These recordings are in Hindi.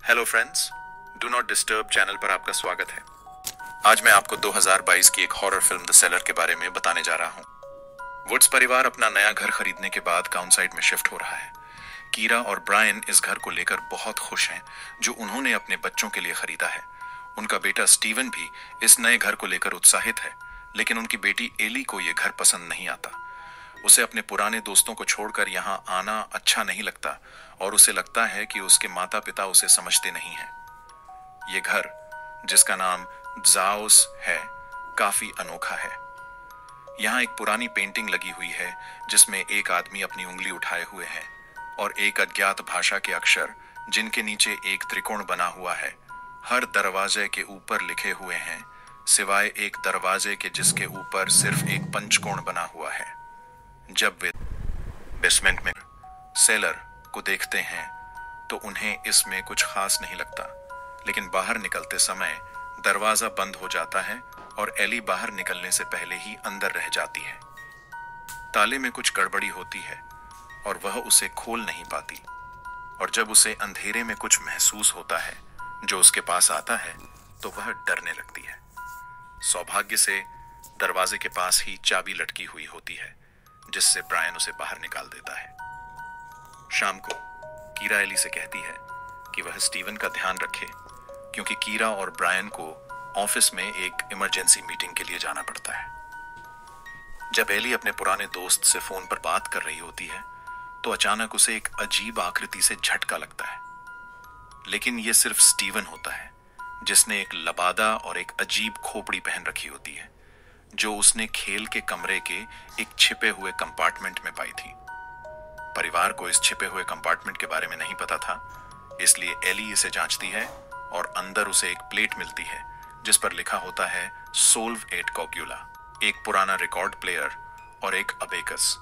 Hello friends, do not disturb channel पर आपका स्वागत है। आज मैं आपको 2022 की एक हॉरर फिल्म द सेलर के बारे में बताने जा रहा हूँ। वुड्स परिवार अपना नया घर खरीदने के बाद काउंसाइड में शिफ्ट हो रहा है। कीरा और ब्रायन इस घर को लेकर बहुत खुश हैं, जो उन्होंने अपने बच्चों के लिए खरीदा है। उनका बेटा स्टीवन भी इस नए घर को लेकर उत्साहित है, लेकिन उनकी बेटी एली को यह घर पसंद नहीं आता। उसे अपने पुराने दोस्तों को छोड़कर यहाँ आना अच्छा नहीं लगता और उसे लगता है कि उसके माता पिता उसे समझते नहीं हैं। ये घर, जिसका नाम ज़ाओस है, काफी अनोखा है। यहाँ एक पुरानी पेंटिंग लगी हुई है जिसमें एक आदमी अपनी उंगली उठाए हुए है और एक अज्ञात भाषा के अक्षर, जिनके नीचे एक त्रिकोण बना हुआ है, हर दरवाजे के ऊपर लिखे हुए हैं, सिवाय एक दरवाजे के जिसके ऊपर सिर्फ एक पंचकोण बना हुआ है। जब वे बेसमेंट में सेलर को देखते हैं तो उन्हें इसमें कुछ खास नहीं लगता, लेकिन बाहर निकलते समय दरवाजा बंद हो जाता है और एली बाहर निकलने से पहले ही अंदर रह जाती है। ताले में कुछ गड़बड़ी होती है और वह उसे खोल नहीं पाती, और जब उसे अंधेरे में कुछ महसूस होता है जो उसके पास आता है तो वह डरने लगती है। सौभाग्य से दरवाजे के पास ही चाबी लटकी हुई होती है, जिससे ब्रायन उसे बाहर निकाल देता है। शाम को कीरा एली से कहती है कि वह स्टीवन का ध्यान रखे, क्योंकि कीरा और ब्रायन को ऑफिस में एक इमरजेंसी मीटिंग के लिए जाना पड़ता है। जब एली अपने पुराने दोस्त से फोन पर बात कर रही होती है तो अचानक उसे एक अजीब आकृति से झटका लगता है, लेकिन यह सिर्फ स्टीवन होता है, जिसने एक लबादा और एक अजीब खोपड़ी पहन रखी होती है, जो उसने खेल के कमरे के एक छिपे हुए कंपार्टमेंट में पाई थी। परिवार को इस छिपे हुए कंपार्टमेंट के बारे में नहीं पता था, इसलिए एली इसे जांचती है और अंदर उसे एक प्लेट मिलती है जिस पर लिखा होता है सोल्व एट कॉग्युला, एक पुराना रिकॉर्ड प्लेयर और एक अबेकस।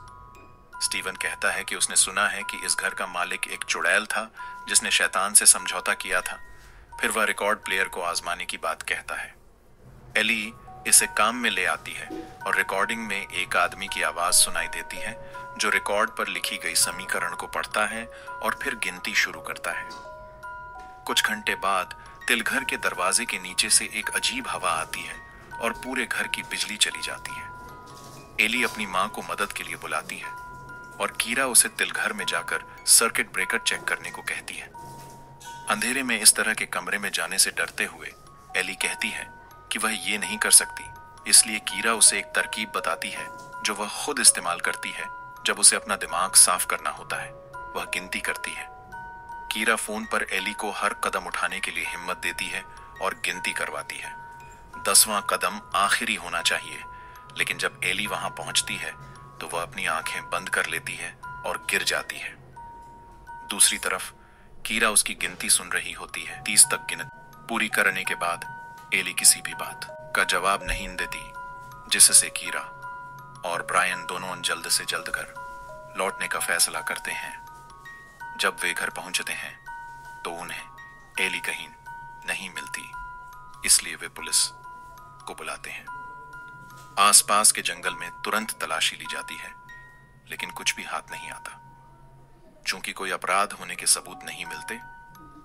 स्टीवन कहता है कि उसने सुना है कि इस घर का मालिक एक चुड़ैल था जिसने शैतान से समझौता किया था। फिर वह रिकॉर्ड प्लेयर को आजमाने की बात कहता है। एली इसे काम में ले आती है और रिकॉर्डिंग में एक आदमी की आवाज सुनाई देती है जो रिकॉर्ड पर लिखी गई समीकरण को पढ़ता है और फिर गिनती शुरू करता है। कुछ घंटे बाद तिलघर के दरवाजे के नीचे से एक अजीब हवा आती है और पूरे घर की बिजली चली जाती है। एली अपनी मां को मदद के लिए बुलाती है और कीरा उसे तिलघर में जाकर सर्किट ब्रेकर चेक करने को कहती है। अंधेरे में इस तरह के कमरे में जाने से डरते हुए एली कहती है कि वह ये नहीं कर सकती, इसलिए कीरा उसे एक तरकीब बताती है जो वह खुद इस्तेमाल करती है जब उसे अपना दिमाग साफ करना होता है। वह गिनती करती है। कीरा फोन पर एली को हर कदम उठाने के लिए हिम्मत देती है और गिनती करवाती है। 10वां कदम आखिरी होना चाहिए, लेकिन जब एली वहां पहुंचती है तो वह अपनी आंखें बंद कर लेती है और गिर जाती है। दूसरी तरफ कीरा उसकी गिनती सुन रही होती है। 30 तक गिनती पूरी करने के बाद एली किसी भी बात का जवाब नहीं देती, जिससे कीरा और ब्रायन दोनों जल्द से जल्द घर लौटने का फैसला करते हैं। जब वे घर पहुंचते हैं तो उन्हें एली कहीं नहीं मिलती, इसलिए वे पुलिस को बुलाते हैं। आसपास के जंगल में तुरंत तलाशी ली जाती है, लेकिन कुछ भी हाथ नहीं आता। चूंकि कोई अपराध होने के सबूत नहीं मिलते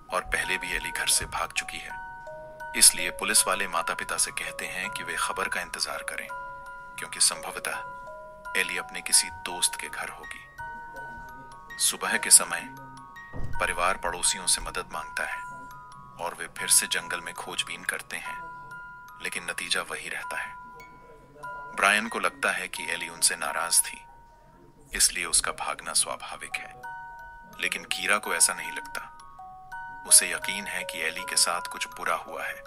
और पहले भी एली घर से भाग चुकी है, इसलिए पुलिस वाले माता पिता से कहते हैं कि वे खबर का इंतजार करें, क्योंकि संभवतः एली अपने किसी दोस्त के घर होगी। सुबह के समय परिवार पड़ोसियों से मदद मांगता है और वे फिर से जंगल में खोजबीन करते हैं, लेकिन नतीजा वही रहता है। ब्रायन को लगता है कि एली उनसे नाराज थी, इसलिए उसका भागना स्वाभाविक है, लेकिन कीरा को ऐसा नहीं लगता। उसे यकीन है कि एली के साथ कुछ बुरा हुआ है,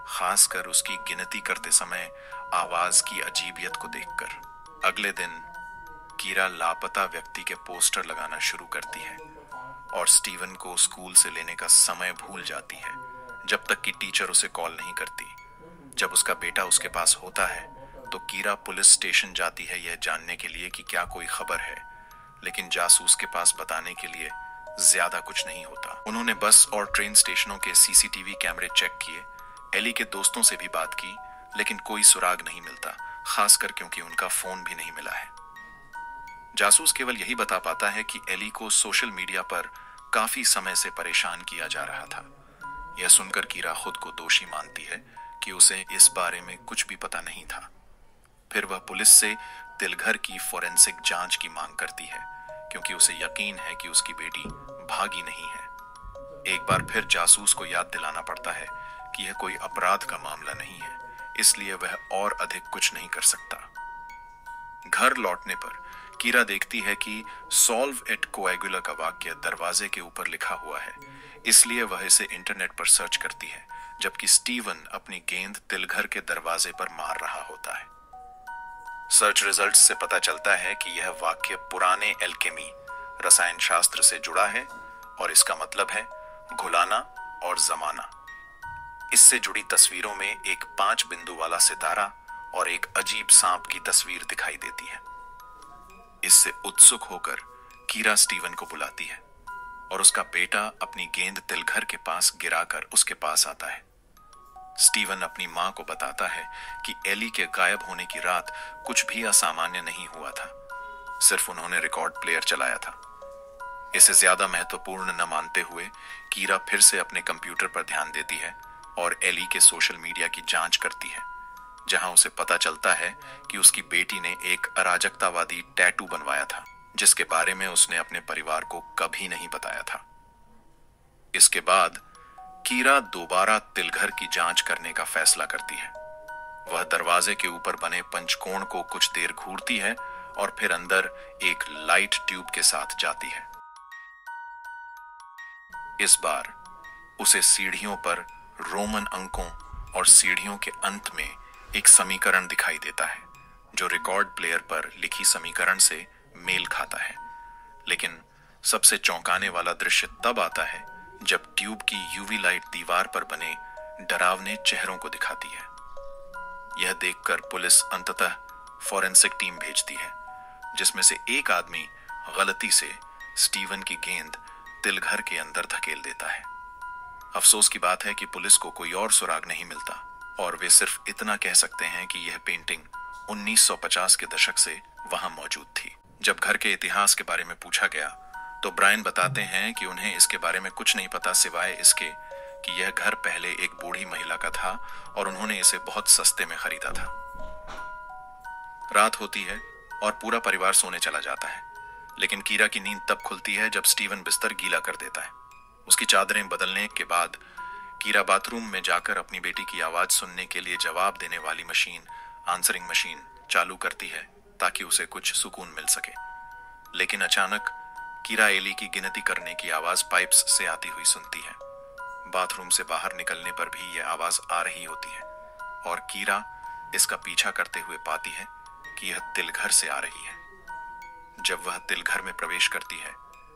खासकर उसकी गिनती करते समय आवाज की अजीबियत को देखकर। अगले दिन कीरा लापता व्यक्ति के पोस्टर लगाना शुरू करती है और स्टीवन को स्कूल से लेने का समय भूल जाती है, जब तक कि टीचर उसे कॉल नहीं करती। जब उसका बेटा उसके पास होता है तो कीरा पुलिस स्टेशन जाती है यह जानने के लिए कि क्या कोई खबर है, लेकिन जासूस के पास बताने के लिए ज्यादा कुछ नहीं होता। उन्होंने बस और ट्रेन स्टेशनों के सीसीटीवी कैमरे चेक किए, एली के दोस्तों से भी बात की, लेकिन कोई सुराग नहीं मिलता, खासकर क्योंकि उनका फोन भी नहीं मिला है। जासूस केवल यही बता पाता है कि एली को सोशल मीडिया पर काफी समय से परेशान किया जा रहा था यह सुनकर कीरा खुद को दोषी मानती है कि उसे इस बारे में कुछ भी पता नहीं था। फिर वह पुलिस से तिलघर की फोरेंसिक जांच की मांग करती है, क्योंकि उसे यकीन है कि उसकी बेटी भागी नहीं है। एक बार फिर जासूस को याद दिलाना पड़ता है कि यह कोई अपराध का मामला नहीं है, इसलिए वह और अधिक कुछ नहीं कर सकता। घर लौटने पर कीरा देखती है कि सॉल्व एट कोएगुला का वाक्य दरवाजे के ऊपर लिखा हुआ है, इसलिए वह इसे इंटरनेट पर सर्च करती है, जबकि स्टीवन अपनी गेंद तिलघर के दरवाजे पर मार रहा होता है। सर्च रिजल्ट्स से पता चलता है कि यह वाक्य पुराने एल्केमी रसायन शास्त्र से जुड़ा है और इसका मतलब है घुलाना और जमाना। इससे जुड़ी तस्वीरों में एक 5 बिंदु वाला सितारा और एक अजीब सांप की तस्वीर दिखाई देती है। इससे उत्सुक होकर कीरा स्टीवन को बुलाती है और उसका बेटा अपनी गेंद तिलघर के पास गिराकर उसके पास आता है। स्टीवन अपनी मां को बताता है कि एली के गायब होने की रात कुछ भी असामान्य नहीं हुआ था, सिर्फ उन्होंने रिकॉर्ड प्लेयर चलाया था। इसे ज्यादा महत्वपूर्ण न मानते हुए कीरा फिर से अपने कंप्यूटर पर ध्यान देती है और एली के सोशल मीडिया की जांच करती है, जहां उसे पता चलता है कि उसकी बेटी ने एक अराजकतावादी टैटू बनवाया था, जिसके बारे में उसने अपने परिवार को कभी नहीं बताया था। इसके बाद कीरा दोबारा तिलघर की जांच करने का फैसला करती है। वह दरवाजे के ऊपर बने पंचकोण को कुछ देर घूरती है और फिर अंदर एक लाइट ट्यूब के साथ जाती है। इस बार उसे सीढ़ियों पर रोमन अंकों और सीढ़ियों के अंत में एक समीकरण दिखाई देता है, जो रिकॉर्ड प्लेयर पर लिखी समीकरण से मेल खाता है। लेकिन सबसे चौंकाने वाला दृश्य तब आता है जब ट्यूब की यूवी लाइट दीवार पर बने डरावने चेहरों को दिखाती है। यह देखकर पुलिस अंततः फोरेंसिक टीम भेजती है, जिसमें से एक आदमी गलती से स्टीवन की गेंद तिलघर के अंदर धकेल देता है। अफसोस की बात है कि पुलिस को कोई और सुराग नहीं मिलता और वे सिर्फ इतना कह सकते हैं कि यह पेंटिंग 1950 के दशक से वहां मौजूद थी। जब घर के इतिहास के बारे में पूछा गया तो ब्रायन बताते हैं कि उन्हें इसके बारे में कुछ नहीं पता सिवाय इसके कि यह घर पहले एक बूढ़ी महिला का था और उन्होंने इसे बहुत सस्ते में खरीदा था। रात होती है और पूरा परिवार सोने चला जाता है, लेकिन कीरा की नींद तब खुलती है जब स्टीवन बिस्तर गीला कर देता है। उसकी चादरें बदलने के बाद कीरा बाथरूम में जाकर अपनी बेटी की आवाज सुनने के लिए जवाब देने वाली मशीन, आंसरिंग मशीन, चालू करती है ताकि उसे कुछ सुकून मिल सके। लेकिन अचानक कीरा एली की गिनती करने की आवाज पाइप्स से आती हुई सुनती है। बाथरूम से बाहर निकलने पर भी यह आवाज आ रही होती है और कीरा इसका पीछा करते हुए पाती है कि यह तिलघर से आ रही है। जब वह तिलघर में प्रवेश करती है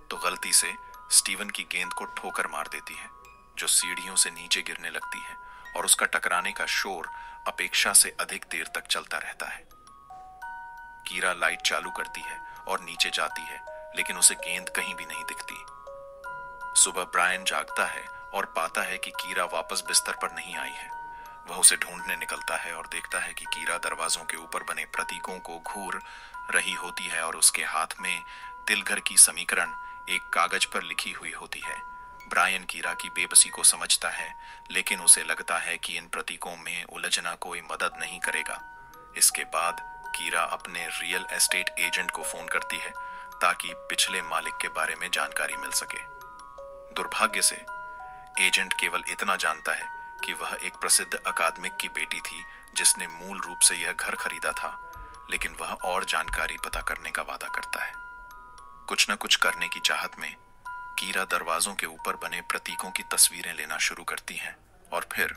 तो गलती से स्टीवन की गेंद को ठोकर मार देती है, जो सीढ़ियों से नीचे गिरने लगती है और उसका टकराने का शोर अपेक्षा से अधिक देर तक चलता रहता है। कीरा लाइट चालू करती है और नीचे जाती है, लेकिन उसे गेंद कहीं भी नहीं दिखती। सुबह ब्रायन जागता है और पाता है कि कीरा वापस बिस्तर पर नहीं आई है। वह उसे ढूंढने निकलता है और देखता है कि कीरा दरवाजों के ऊपर बने प्रतीकों को घूर रही होती है और उसके हाथ में तिलघर की समीकरण एक कागज पर लिखी हुई होती है। ब्रायन कीरा की बेबसी को समझता है, लेकिन उसे लगता है कि इन प्रतीकों में उलझना कोई मदद नहीं करेगा। इसके बाद कीरा अपने रियल एस्टेट एजेंट को फोन करती है ताकि पिछले मालिक के बारे में जानकारी मिल सके। दुर्भाग्य से एजेंट केवल इतना जानता है कि वह एक प्रसिद्ध अकादमिक की बेटी थी जिसने मूल रूप से यह घर खरीदा था, लेकिन वह और जानकारी पता करने का वादा करता है। कुछ न कुछ करने की चाहत में कीरा दरवाजों के ऊपर बने प्रतीकों की तस्वीरें लेना शुरू करती है और फिर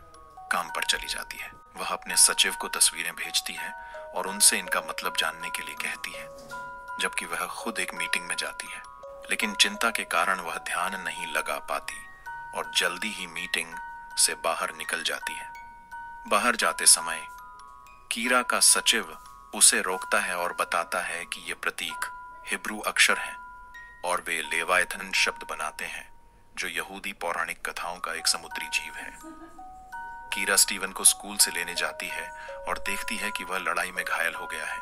काम पर चली जाती है। वह अपने सचिव को तस्वीरें भेजती है और उनसे इनका मतलब जानने के लिए कहती है, जबकि वह खुद एक मीटिंग में जाती है। लेकिन चिंता के कारण वह ध्यान नहीं लगा पाती और जल्दी ही मीटिंग से बाहर निकल जाती है। बाहर जाते समय कीरा का सचिव उसे रोकता है और बताता है कि ये प्रतीक हिब्रू अक्षर हैं और वे लेवायथन शब्द बनाते हैं, जो यहूदी पौराणिक कथाओं का एक समुद्री जीव है। कीरा स्टीवन को स्कूल से लेने जाती है और देखती है कि वह लड़ाई में घायल हो गया है,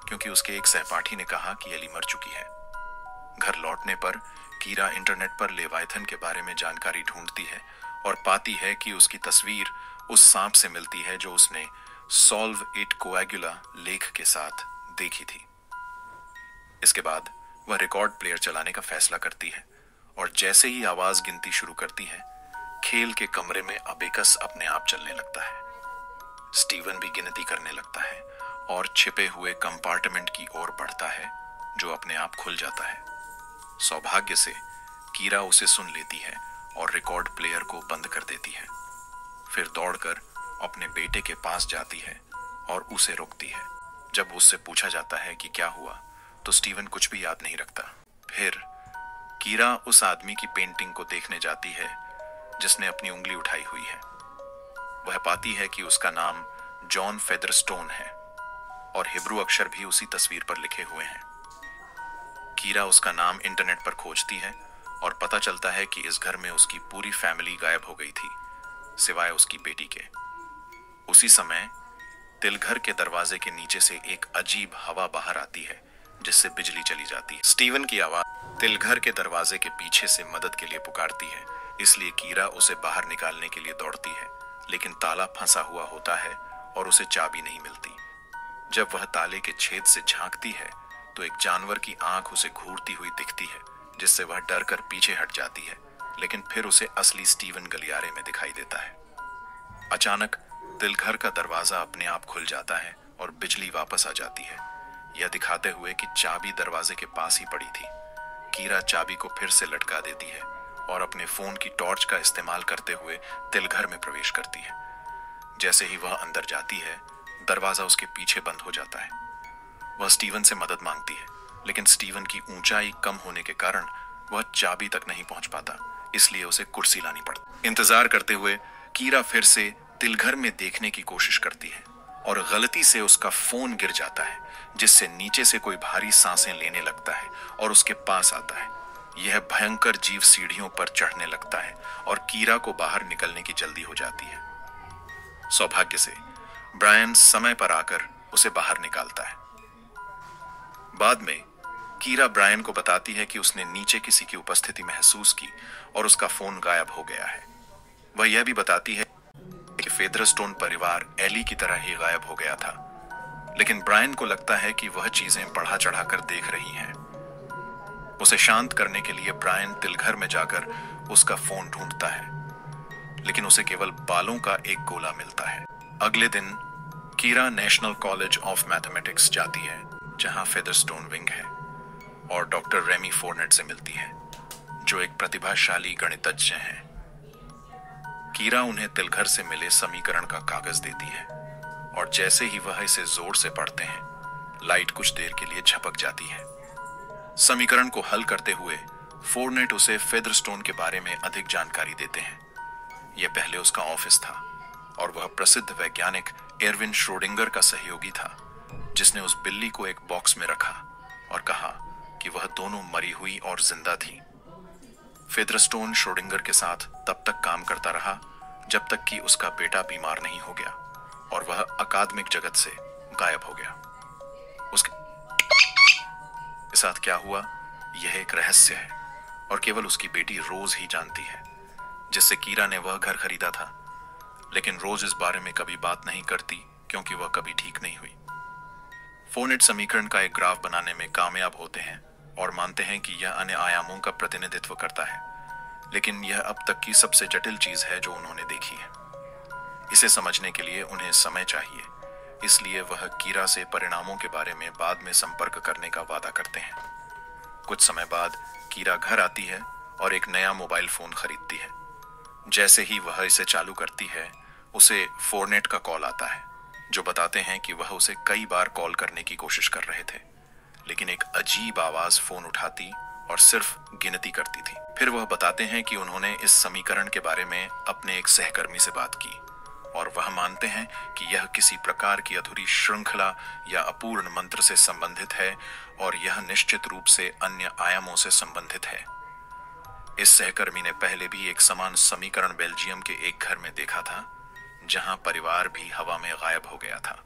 क्योंकि उसके एक सहपाठी ने कहा कि एली मर चुकी है। घर लौटने पर कीरा इंटरनेट पर लेवायथन के बारे में जानकारी ढूंढती है और पाती है कि उसकी तस्वीर उस सांप से मिलती है जो उसने सॉल्व इट कोएगुला लेख के साथ देखी थी। इसके बाद वह रिकॉर्ड प्लेयर चलाने का फैसला करती है और जैसे ही आवाज गिनती शुरू करती है, खेल के कमरे में अबेकस अपने आप चलने लगता है। स्टीवन भी गिनती करने लगता है और छिपे हुए कंपार्टमेंट की ओर बढ़ता है जो अपने आप खुल जाता है। सौभाग्य से कीरा उसे सुन लेती है और रिकॉर्ड प्लेयर को बंद कर देती है। फिर दौड़कर अपने बेटे के पास जाती है और उसे रोकती है। जब उससे पूछा जाता है कि क्या हुआ, तो स्टीवन कुछ भी याद नहीं रखता। फिर कीरा उस आदमी की पेंटिंग को देखने जाती है जिसने अपनी उंगली उठाई हुई है। वह पाती है कि उसका नाम जॉन फेदरस्टोन है और हिब्रू अक्षर भी उसी तस्वीर पर लिखे हुए हैं। कीरा उसका नाम इंटरनेट पर खोजती है और पता चलता है कि इस घर में उसकी पूरी फैमिली गायब हो गई थी, सिवाय उसकी बेटी के। उसी समय तिलघर के दरवाजे के नीचे से एक अजीब हवा बाहर आती है जिससे बिजली चली जाती है। स्टीवन की आवाज तिलघर के दरवाजे के पीछे से मदद के लिए पुकारती है, इसलिए कीरा उसे बाहर निकालने के लिए दौड़ती है, लेकिन ताला फंसा हुआ होता है और उसे चाबी नहीं मिलती। जब वह ताले के छेद से झांकती है तो एक जानवर की आंख उसे घूरती हुई दिखती है, जिससे वह डर कर पीछे हट जाती है, लेकिन फिर उसे असली स्टीवन गलियारे में दिखाई देता है। अचानक तिलघर का दरवाजा अपने आप खुल जाता है और बिजली वापस आ जाती है, यह दिखाते हुए कि चाबी दरवाजे के पास ही पड़ी थी। कीरा चाबी को फिर से लटका देती है और अपने फोन की टॉर्च का इस्तेमाल करते हुए तिलघर में प्रवेश करती है। जैसे ही वह अंदर जाती है, दरवाजा उसके पीछे बंद हो जाता है। वह स्टीवन से मदद मांगती है, लेकिन स्टीवन की ऊंचाई कम होने के कारण वह चाबी तक नहीं पहुंच पाता, इसलिए उसे कुर्सी लानी पड़ती। इंतजार करते हुए कीरा फिर से तिलघर में देखने की कोशिश करती है और गलती से उसका फोन गिर जाता है, जिससे नीचे से कोई भारी सांसें लेने लगता है और उसके पास आता है। यह भयंकर जीव सीढ़ियों पर चढ़ने लगता है और कीरा को बाहर निकलने की जल्दी हो जाती है। सौभाग्य से ब्रायन समय पर आकर उसे बाहर निकालता है। बाद में कीरा ब्रायन को बताती है कि उसने नीचे किसी की उपस्थिति महसूस की और उसका फोन गायब हो गया है। वह यह भी बताती है कि फेदरस्टोन परिवार एली की तरह ही गायब हो गया था, लेकिन ब्रायन को लगता है कि वह चीजें बढ़ा चढ़ाकर देख रही हैं। उसे शांत करने के लिए ब्रायन तिलघर में जाकर उसका फोन ढूंढता है, लेकिन उसे केवल बालों का एक गोला मिलता है। अगले दिन कीरा नेशनल कॉलेज ऑफ मैथमेटिक्स जाती है, जहां फेदरस्टोन विंग है, और डॉक्टर रेमी फोर्नेट से मिलती है, जो एक प्रतिभाशाली गणितज्ञ हैं। कीरा उन्हें तिलघर से मिले समीकरण का कागज देती है और जैसे ही वह इसे जोर से पढ़ते हैं, लाइट कुछ देर के लिए झपक जाती है। समीकरण को हल करते हुए फोर्नेट उसे फेदरस्टोन के बारे में अधिक जानकारी देते हैं। यह पहले उसका ऑफिस था और वह प्रसिद्ध वैज्ञानिक एर्विन श्रोडिंगर का सहयोगी था, जिसने उस बिल्ली को एक बॉक्स में रखा और कहा कि वह दोनों मरी हुई और जिंदा थी। फेदरस्टोन श्रोडिंगर के साथ तब तक काम करता रहा जब तक कि उसका बेटा बीमार नहीं हो गया और वह अकादमिक जगत से गायब हो गया। उसके साथ क्या हुआ, यह एक रहस्य है और केवल उसकी बेटी रोज ही जानती है, जिससे कीरा ने वह घर खरीदा था। लेकिन रोज इस बारे में कभी बात नहीं करती क्योंकि वह कभी ठीक नहीं हुई। फोर्नेट समीकरण का एक ग्राफ बनाने में कामयाब होते हैं और मानते हैं कि यह अन्य आयामों का प्रतिनिधित्व करता है, लेकिन यह अब तक की सबसे जटिल चीज है जो उन्होंने देखी है। इसे समझने के लिए उन्हें समय चाहिए, इसलिए वह कीरा से परिणामों के बारे में बाद में संपर्क करने का वादा करते हैं। कुछ समय बाद कीरा घर आती है और एक नया मोबाइल फोन खरीदती है। जैसे ही वह इसे चालू करती है, उसे फोर्नेट का कॉल आता है, जो बताते हैं कि वह उसे कई बार कॉल करने की कोशिश कर रहे थे, लेकिन एक अजीब आवाज फोन उठाती और सिर्फ गिनती करती थी। फिर वह बताते हैं कि उन्होंने इस समीकरण के बारे में अपने एक सहकर्मी से बात की और वह मानते हैं कि यह किसी प्रकार की अधूरी श्रृंखला या अपूर्ण मंत्र से संबंधित है और यह निश्चित रूप से अन्य आयामों से संबंधित है। इस सहकर्मी ने पहले भी एक समान समीकरण बेल्जियम के एक घर में देखा था, जहां परिवार भी हवा में गायब हो गया था।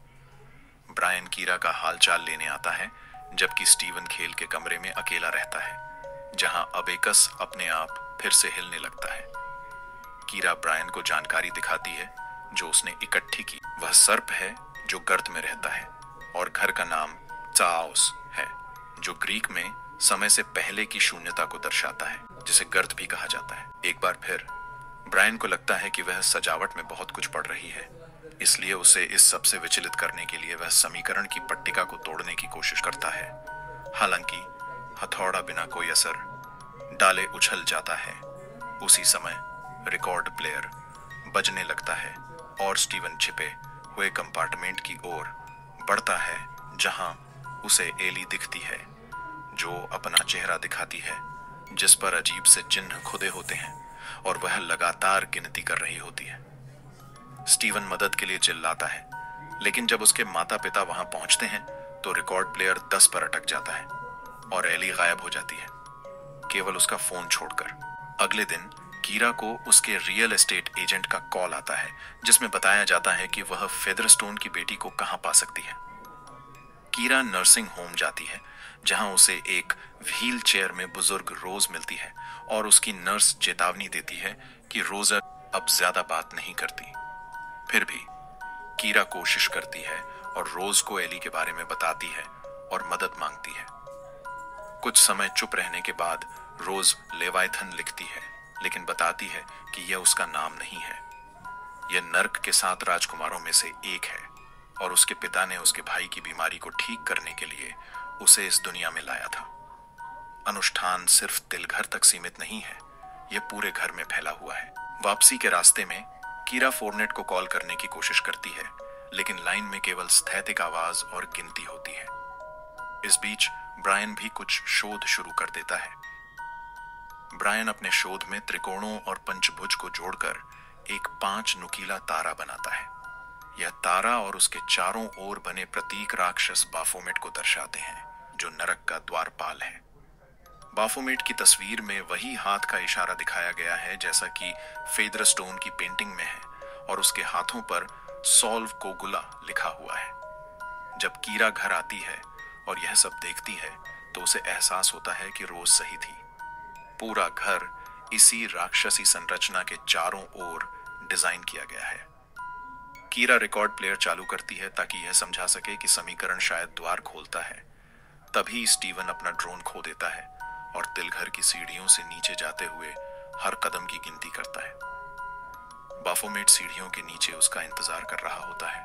ब्रायन कीरा का हालचाल लेने आता है, जबकि स्टीवन खेल के कमरे में अकेला रहता है, जहां अबेकस अपने आप फिर से हिलने लगता है। कीरा ब्रायन को जानकारी दिखाती है जो उसने इकट्ठी की। वह सर्प है जो गर्त में रहता है और घर का नाम चाओस है, जो ग्रीक में समय से पहले की शून्यता को दर्शाता है, जिसे गर्त भी कहा जाता है। एक बार फिर ब्रायन को लगता है कि वह सजावट में बहुत कुछ पढ़ रही है, इसलिए उसे इस सब से विचलित करने के लिए वह समीकरण की पट्टिका को तोड़ने की कोशिश करता है। हालांकि हथौड़ा बिना कोई असर डाले उछल जाता है। उसी समय रिकॉर्ड प्लेयर बजने लगता है और स्टीवन छिपे हुए कंपार्टमेंट की ओर बढ़ता है, जहां उसे एली दिखती है, जो अपना चेहरा दिखाती है जिस पर अजीब से चिन्ह खुदे होते हैं, और वह लगातार गिनती कर रही होती है। स्टीवन मदद के लिए चिल्लाता है, लेकिन जब उसके माता पिता वहां पहुंचते हैं तो रिकॉर्ड प्लेयर 10 पर अटक जाता है और एली गायब हो जाती है, केवल उसका फोन छोड़कर। अगले दिन कीरा को उसके रियल एस्टेट एजेंट का कॉल आता है, जिसमें बताया जाता है कि वह फेदरस्टोन की बेटी को कहां पा सकती है। कीरा नर्सिंग होम जाती है, जहां उसे एक व्हील चेयर में बुजुर्ग रोज मिलती है और उसकी नर्स चेतावनी देती है कि रोजर अब ज्यादा बात नहीं करती। फिर भी कीरा कोशिश करती है और रोज को एली के बारे में बताती है और मदद मांगती है। कुछ समय चुप रहने के बाद रोज लेवाइथन लिखती है, लेकिन बताती है कि यह उसका नाम नहीं है। यह नर्क के 7 राजकुमारों में से एक है और उसके पिता ने उसके भाई की बीमारी को ठीक करने के लिए उसे इस दुनिया में लाया था। अनुष्ठान सिर्फ तिलघर तक सीमित नहीं है, यह पूरे घर में फैला हुआ है। वापसी के रास्ते में कीरा फोर्नेट को कॉल करने की कोशिश करती है, लेकिन लाइन में केवल स्थैतिक आवाज और गिनती होती है। इस बीच ब्रायन भी कुछ शोध शुरू कर देता है। ब्रायन अपने शोध में त्रिकोणों और पंचभुज को जोड़कर एक 5 नुकीला तारा बनाता है। यह तारा और उसके चारों ओर बने प्रतीक राक्षस बाफोमेट को दर्शाते हैं, जो नरक का द्वारपाल है। बाफोमेट की तस्वीर में वही हाथ का इशारा दिखाया गया है जैसा कि फेदरस्टोन की पेंटिंग में है, और उसके हाथों पर सॉल्व कोगुला लिखा हुआ है। जब कीरा घर आती है और यह सब देखती है तो उसे एहसास होता है कि रोज सही थी। पूरा घर इसी राक्षसी संरचना के चारों ओर डिजाइन किया गया है। कीरा रिकॉर्ड प्लेयर चालू करती है ताकि यह समझा सके कि समीकरण शायद द्वार खोलता है। तभी स्टीवन अपना ड्रोन खो देता है और तिलघर की सीढ़ियों से नीचे जाते हुए हर कदम की गिनती करता है। बाफोमेट सीढ़ियों के नीचे उसका इंतजार कर रहा होता है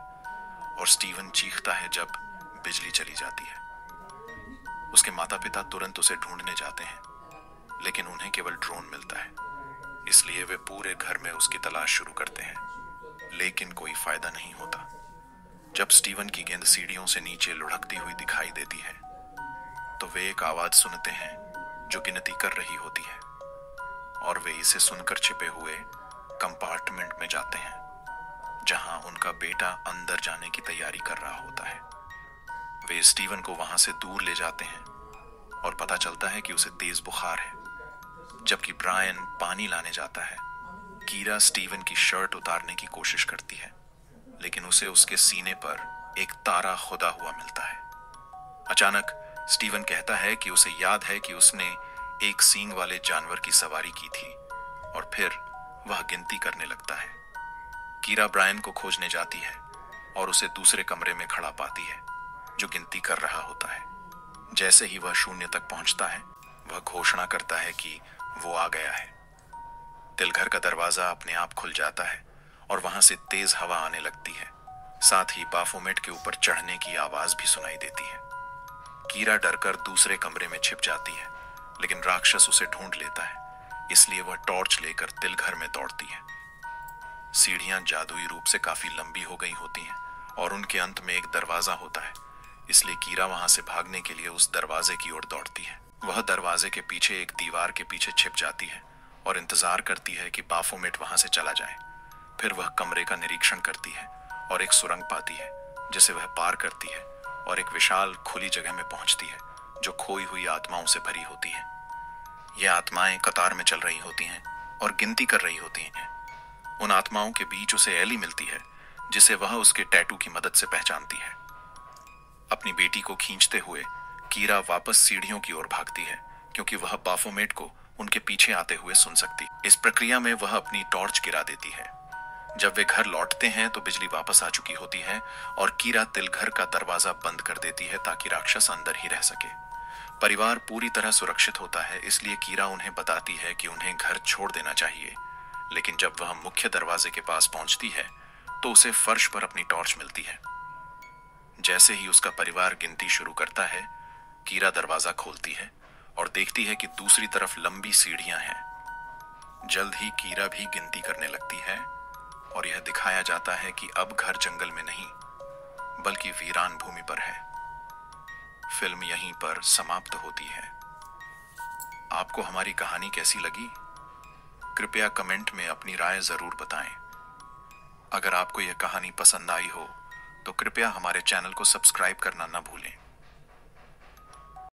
और स्टीवन चीखता है जब बिजली चली जाती है। उसके माता पिता तुरंत उसे ढूंढने जाते हैं, लेकिन उन्हें केवल ड्रोन मिलता है, इसलिए वे पूरे घर में उसकी तलाश शुरू करते हैं, लेकिन कोई फायदा नहीं होता। जब स्टीवन की गेंद सीढ़ियों से नीचे लुढ़कती हुई दिखाई देती है तो वे एक आवाज सुनते हैं जो गिनती कर रही होती है, और वे इसे सुनकर छिपे हुए कंपार्टमेंट में जाते हैं, जहां उनका बेटा अंदर जाने की तैयारी कर रहा होता है। वे स्टीवन को वहां से दूर ले जाते हैं और पता चलता है कि उसे तेज बुखार है। जबकि ब्रायन पानी लाने जाता है, कीरा स्टीवन की शर्ट उतारने की कोशिश करती है, लेकिन उसे उसके सीने पर एक तारा खुदा हुआ मिलता है। अचानक स्टीवन कहता है कि उसे याद है कि उसने एक सींग वाले जानवर की सवारी की थी, और फिर वह गिनती करने लगता है। कीरा ब्रायन को खोजने जाती है और उसे दूसरे कमरे में खड़ा पाती है, जो गिनती कर रहा होता है। जैसे ही वह 0 तक पहुंचता है, वह घोषणा करता है कि वो आ गया है। तिलघर का दरवाजा अपने आप खुल जाता है और वहां से तेज हवा आने लगती है। साथ ही बाफोमेट के ऊपर चढ़ने की आवाज भी सुनाई देती है। कीरा डरकर दूसरे कमरे में छिप जाती है, लेकिन राक्षस उसे ढूंढ लेता है, इसलिए वह टॉर्च लेकर तिलघर में दौड़ती है। सीढ़ियां जादुई रूप से काफी लंबी हो गई होती हैं और उनके अंत में एक दरवाजा होता है, इसलिए कीरा वहां से भागने के लिए उस दरवाजे की ओर दौड़ती है। वह दरवाजे के पीछे एक दीवार के पीछे छिप जाती है और इंतजार करती है कि बाफोमेट वहां से चला जाए। फिर वह कमरे का निरीक्षण करती है और एक सुरंग पाती है, जिसे वह पार करती है और एक विशाल खुली जगह में पहुंचती है, जो खोई हुई आत्माओं से भरी होती है। ये आत्माएं कतार में चल रही होती हैं और गिनती कर रही होती हैं। उन आत्माओं के बीच उसे एली मिलती है, जिसे वह उसके टैटू की मदद से पहचानती है। अपनी बेटी को खींचते हुए कीरा वापस सीढ़ियों की ओर भागती है, क्योंकि वह बाफोमेट को उनके पीछे आते हुए सुन सकती। इस प्रक्रिया में वह अपनी टॉर्च गिरा देती है। जब वे घर लौटते हैं तो बिजली वापस आ चुकी होती है और कीरा तिलघर का दरवाजा बंद कर देती है ताकि राक्षस अंदर ही रह सके। परिवार पूरी तरह सुरक्षित होता है, इसलिए कीरा उन्हें बताती है कि उन्हें घर छोड़ देना चाहिए। लेकिन जब वह मुख्य दरवाजे के पास पहुंचती है तो उसे फर्श पर अपनी टॉर्च मिलती है। जैसे ही उसका परिवार गिनती शुरू करता है, कीरा दरवाजा खोलती है और देखती है कि दूसरी तरफ लंबी सीढ़ियां हैं। जल्द ही कीरा भी गिनती करने लगती है और यह दिखाया जाता है कि अब घर जंगल में नहीं बल्कि वीरान भूमि पर है। फिल्म यहीं पर समाप्त होती है। आपको हमारी कहानी कैसी लगी? कृपया कमेंट में अपनी राय जरूर बताएं। अगर आपको यह कहानी पसंद आई हो तो कृपया हमारे चैनल को सब्सक्राइब करना न भूलें।